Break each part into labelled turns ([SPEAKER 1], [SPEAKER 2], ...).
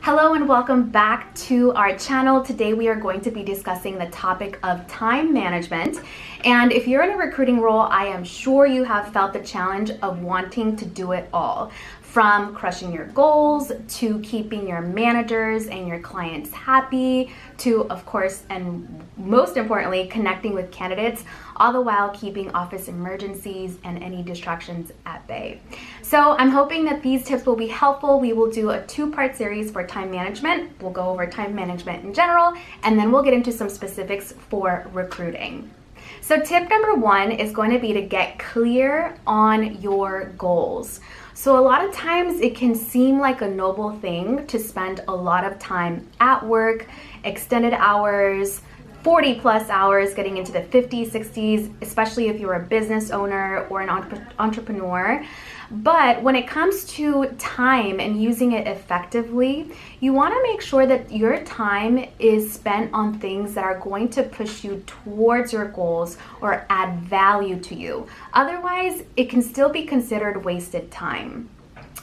[SPEAKER 1] Hello and welcome back to our channel. Today we are going to be discussing the topic of time management. And if you're in a recruiting role, I am sure you have felt the challenge of wanting to do it all. From crushing your goals, to keeping your managers and your clients happy, to, of course, and most importantly, connecting with candidates, all the while keeping office emergencies and any distractions at bay. So I'm hoping that these tips will be helpful. We will do a two-part series for time management. We'll go over time management in general, and then we'll get into some specifics for recruiting. So tip number one is going to be to get clear on your goals. So a lot of times it can seem like a noble thing to spend a lot of time at work, extended hours, 40 plus hours, getting into the 50s, 60s, especially if you're a business owner or an entrepreneur. But when it comes to time and using it effectively, you want to make sure that your time is spent on things that are going to push you towards your goals or add value to you. Otherwise, it can still be considered wasted time.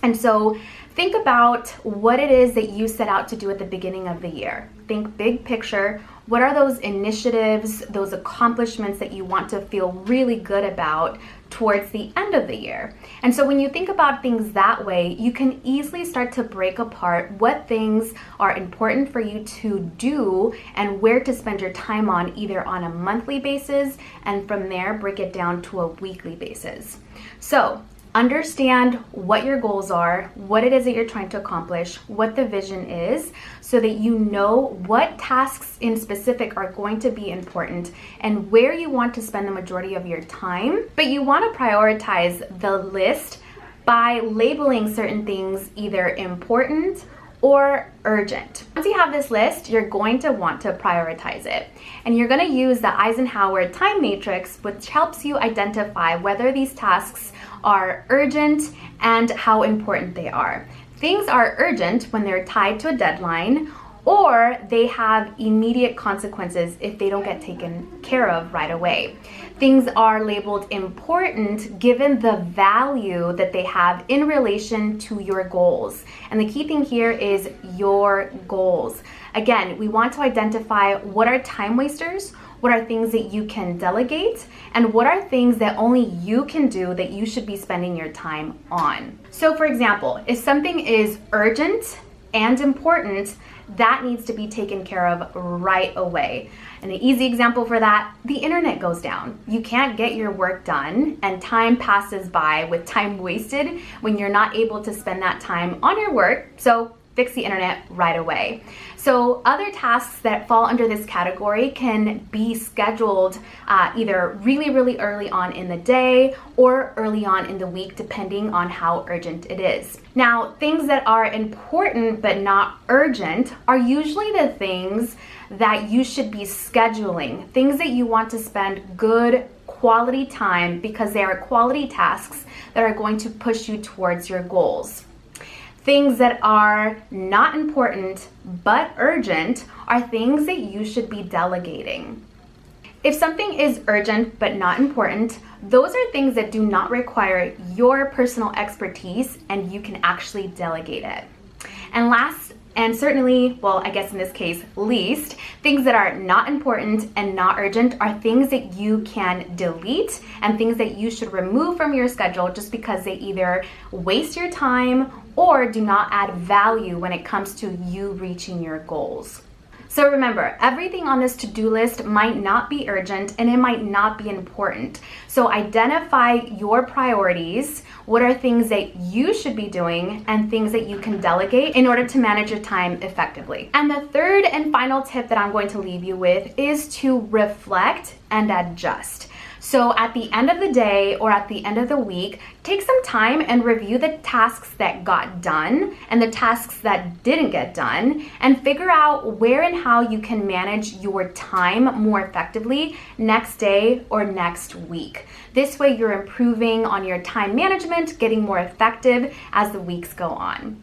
[SPEAKER 1] And so think about what it is that you set out to do at the beginning of the year. Think big picture. What are those initiatives, those accomplishments that you want to feel really good about towards the end of the year? And so when you think about things that way, you can easily start to break apart what things are important for you to do and where to spend your time on, either on a monthly basis, and from there break it down to a weekly basis. So understand what your goals are, what it is that you're trying to accomplish, what the vision is, so that you know what tasks in specific are going to be important and where you want to spend the majority of your time. But you want to prioritize the list by labeling certain things either important or urgent. Once you have this list, you're going to want to prioritize it. And you're going to use the Eisenhower time matrix, which helps you identify whether these tasks are urgent and how important they are. Things are urgent when they're tied to a deadline, or they have immediate consequences if they don't get taken care of right away. Things are labeled important given the value that they have in relation to your goals. And the key thing here is your goals. Again, we want to identify what are time wasters, what are things that you can delegate, and what are things that only you can do that you should be spending your time on. So for example, if something is urgent and important, that needs to be taken care of right away. And an easy example for that, the internet goes down. You can't get your work done, and time passes by with time wasted when you're not able to spend that time on your work. So fix the internet right away. So other tasks that fall under this category can be scheduled either really early on in the day or early on in the week, depending on how urgent it is. Now, things that are important but not urgent are usually the things that you should be scheduling, things that you want to spend good quality time because they are quality tasks that are going to push you towards your goals. Things that are not important but urgent are things that you should be delegating. If something is urgent but not important, those are things that do not require your personal expertise and you can actually delegate it. And last, and certainly, well, I guess in this case, least, things that are not important and not urgent are things that you can delete and things that you should remove from your schedule just because they either waste your time or do not add value when it comes to you reaching your goals. So remember, everything on this to-do list might not be urgent and it might not be important. So identify your priorities, what are things that you should be doing, and things that you can delegate in order to manage your time effectively. And the third and final tip that I'm going to leave you with is to reflect and adjust. So at the end of the day or at the end of the week, take some time and review the tasks that got done and the tasks that didn't get done, and figure out where and how you can manage your time more effectively next day or next week. This way you're improving on your time management, getting more effective as the weeks go on.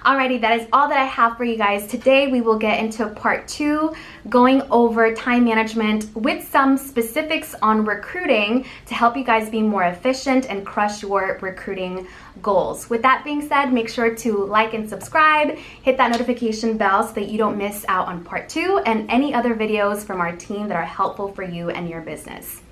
[SPEAKER 1] Alrighty, that is all that I have for you guys. Today we will get into part 2, going over time management with some specifics on recruiting to help you guys be more efficient and crush your recruiting goals. With that being said, make sure to like and subscribe, hit that notification bell so that you don't miss out on part 2 and any other videos from our team that are helpful for you and your business.